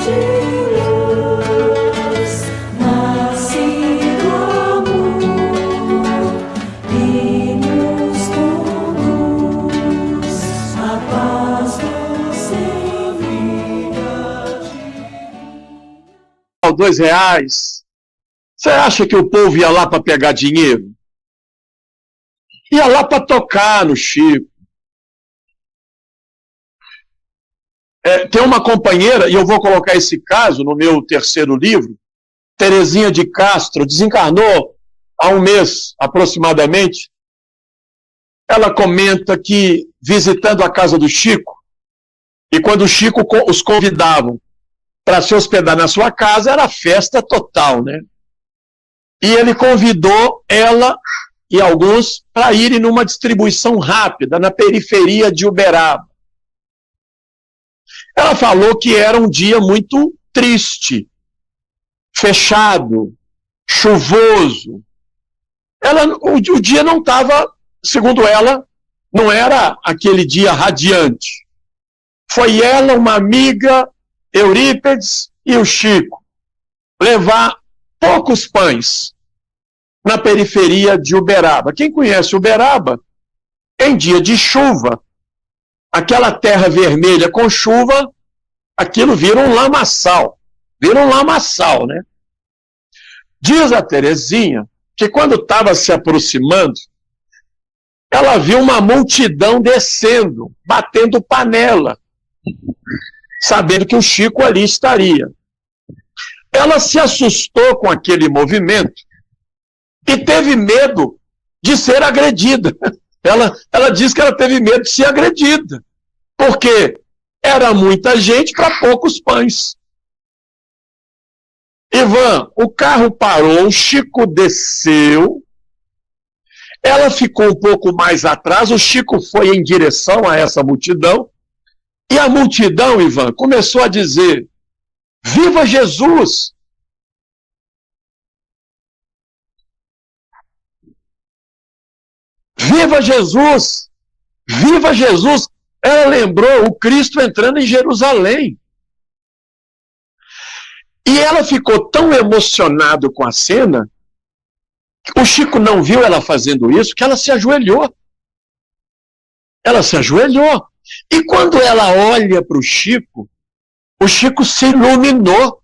R$2. Você acha que o povo ia lá para pegar dinheiro? Ia lá para tocar no Chico. Tem uma companheira, e eu vou colocar esse caso no meu terceiro livro, Terezinha de Castro, desencarnou há um mês aproximadamente. Ela comenta que, visitando a casa do Chico, e quando o Chico os convidavam para se hospedar na sua casa, era festa total, né? E ele convidou ela e alguns para irem numa distribuição rápida na periferia de Uberaba. Ela falou que era um dia muito triste, fechado, chuvoso. O dia não estava, segundo ela, não era aquele dia radiante. Foi ela, uma amiga, Eurípedes e o Chico, levar poucos pães na periferia de Uberaba. Quem conhece Uberaba, em dia de chuva, aquela terra vermelha com chuva, aquilo vira um lamaçal. Vira um lamaçal, né? Diz a Terezinha que quando estava se aproximando, ela viu uma multidão descendo, batendo panela, sabendo que o Chico ali estaria. Ela se assustou com aquele movimento e teve medo de ser agredida. Ela disse que ela teve medo de ser agredida, porque era muita gente para poucos pães. Ivan, o carro parou, o Chico desceu, ela ficou um pouco mais atrás, o Chico foi em direção a essa multidão, e a multidão, Ivan, começou a dizer: viva Jesus! Viva Jesus! Viva Jesus! Ela lembrou o Cristo entrando em Jerusalém. E ela ficou tão emocionada com a cena, o Chico não viu ela fazendo isso, que ela se ajoelhou. Ela se ajoelhou. E quando ela olha para o Chico se iluminou.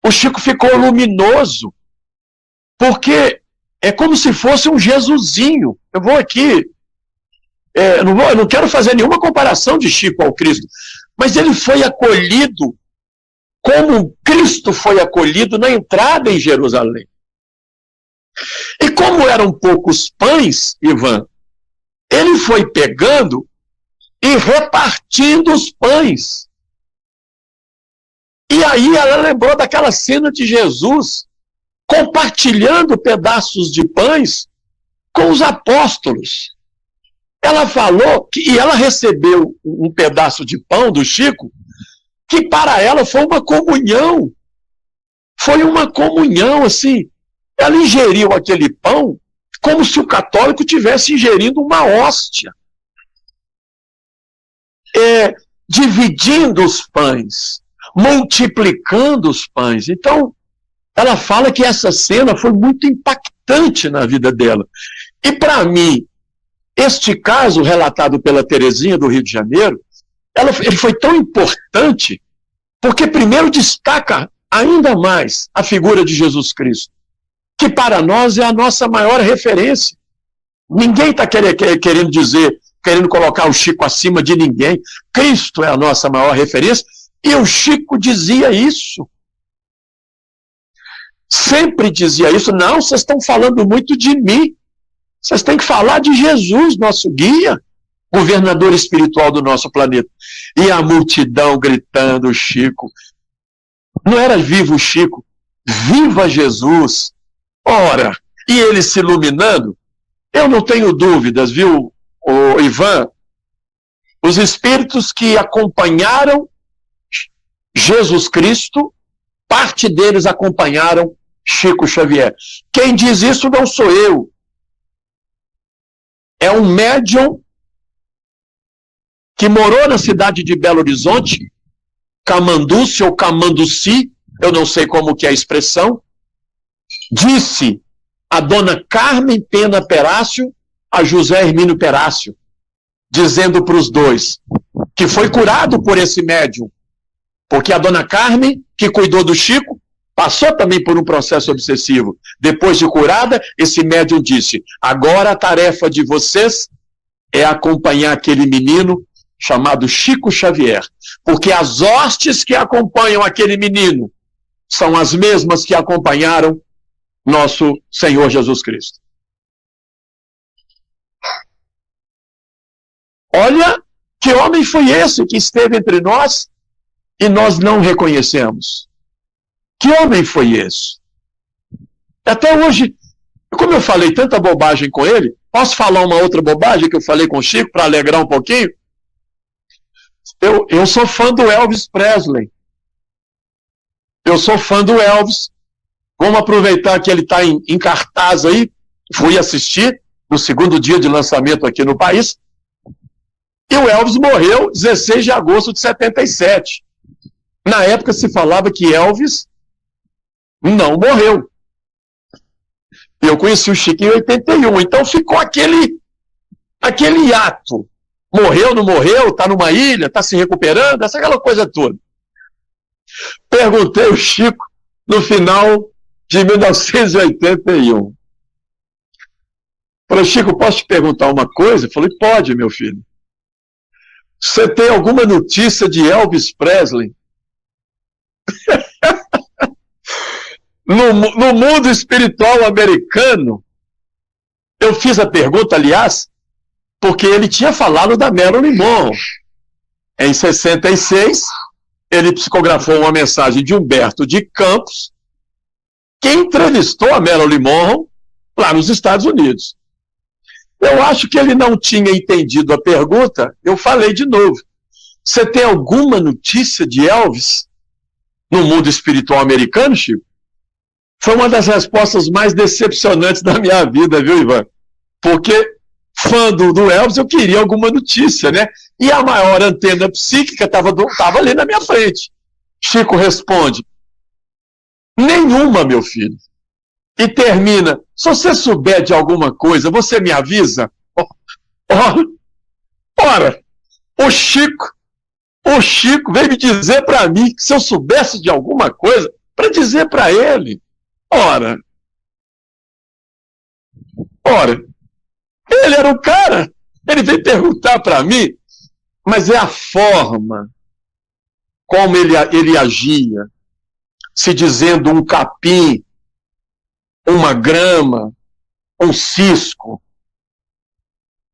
O Chico ficou luminoso, porque é como se fosse um Jesusinho. Eu vou aqui, eu não quero fazer nenhuma comparação de Chico ao Cristo, mas ele foi acolhido como Cristo foi acolhido na entrada em Jerusalém. E como eram poucos pães, Ivan, ele foi pegando e repartindo os pães. E aí ela lembrou daquela cena de Jesus compartilhando pedaços de pães com os apóstolos. Ela falou e ela recebeu um pedaço de pão do Chico, que para ela foi uma comunhão. Foi uma comunhão, assim. Ela ingeriu aquele pão como se o católico estivesse ingerindo uma hóstia. Dividindo os pães, multiplicando os pães. Então, ela fala que essa cena foi muito impactante na vida dela. E para mim, este caso relatado pela Terezinha do Rio de Janeiro, ele foi tão importante, porque primeiro destaca ainda mais a figura de Jesus Cristo, que para nós é a nossa maior referência. Ninguém está querendo dizer, querendo colocar o Chico acima de ninguém. Cristo é a nossa maior referência, e o Chico dizia isso. Sempre dizia isso. Não, vocês estão falando muito de mim. Vocês têm que falar de Jesus, nosso guia, governador espiritual do nosso planeta. E a multidão gritando, Chico. Não era viva o Chico, viva Jesus. Ora, e ele se iluminando, eu não tenho dúvidas, viu, Ivan? Os espíritos que acompanharam Jesus Cristo, parte deles acompanharam Chico Xavier. Quem diz isso não sou eu. É um médium que morou na cidade de Belo Horizonte Camanduce ou Camanduci, eu não sei como que é a expressão, disse a dona Carmen Pena Perácio a José Hermínio Perácio, dizendo para os dois que foi curado por esse médium, porque a dona Carmen, que cuidou do Chico, passou também por um processo obsessivo. Depois de curada, esse médium disse: agora a tarefa de vocês é acompanhar aquele menino chamado Chico Xavier, porque as hostes que acompanham aquele menino são as mesmas que acompanharam nosso Senhor Jesus Cristo. Olha que homem foi esse que esteve entre nós e nós não reconhecemos. Que homem foi esse? Até hoje, como eu falei tanta bobagem com ele, posso falar uma outra bobagem que eu falei com o Chico para alegrar um pouquinho? Eu sou fã do Elvis Presley. Eu sou fã do Elvis. Vamos aproveitar que ele está em cartaz aí. Fui assistir no segundo dia de lançamento aqui no país. E o Elvis morreu 16 de agosto de 77. Na época se falava que Elvis não morreu. Eu conheci o Chico em 81. Então ficou aquele hiato. Morreu, não morreu, está numa ilha, está se recuperando, aquela coisa toda. Perguntei ao Chico no final de 1981. Falei: Chico, posso te perguntar uma coisa? Eu falei: pode, meu filho. Você tem alguma notícia de Elvis Presley? No mundo espiritual americano, eu fiz a pergunta, aliás, porque ele tinha falado da Marilyn Monroe. Em 66, ele psicografou uma mensagem de Humberto de Campos, que entrevistou a Marilyn Monroe lá nos Estados Unidos. Eu acho que ele não tinha entendido a pergunta, eu falei de novo. Você tem alguma notícia de Elvis no mundo espiritual americano, Chico? Foi uma das respostas mais decepcionantes da minha vida, viu, Ivan? Porque, fã do Elvis, eu queria alguma notícia, né? E a maior antena psíquica estava ali na minha frente. Chico responde: nenhuma, meu filho. E termina: se você souber de alguma coisa, você me avisa? Ora, o Chico veio me dizer para mim que se eu soubesse de alguma coisa, para dizer para ele. Ora, ele era o cara, ele veio perguntar para mim, mas é a forma como ele agia, se dizendo um capim, uma grama, um cisco,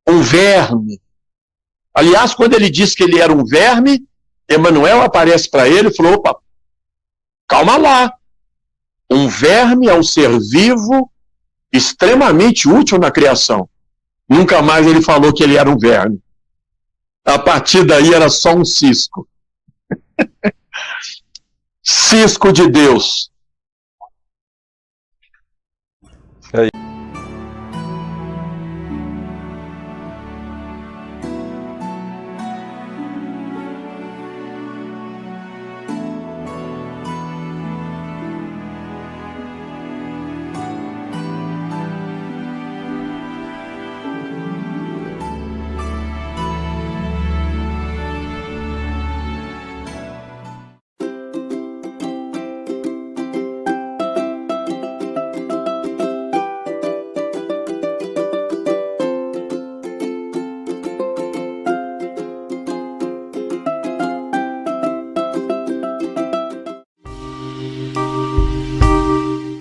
um verme. Aliás, quando ele disse que ele era um verme, Emmanuel aparece para ele e falou: opa, calma lá. Um verme é um ser vivo extremamente útil na criação. Nunca mais ele falou que ele era um verme. A partir daí era só um cisco. Cisco de Deus.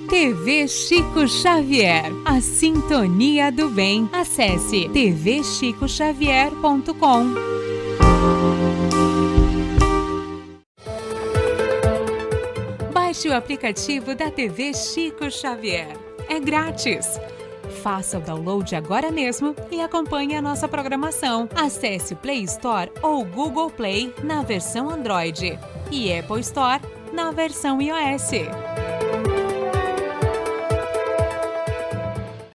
TV Chico Xavier, a sintonia do bem. Acesse tvchicoxavier.com. Baixe o aplicativo da TV Chico Xavier. É grátis. Faça o download agora mesmo e acompanhe a nossa programação. Acesse o Play Store ou Google Play na versão Android e Apple Store na versão iOS.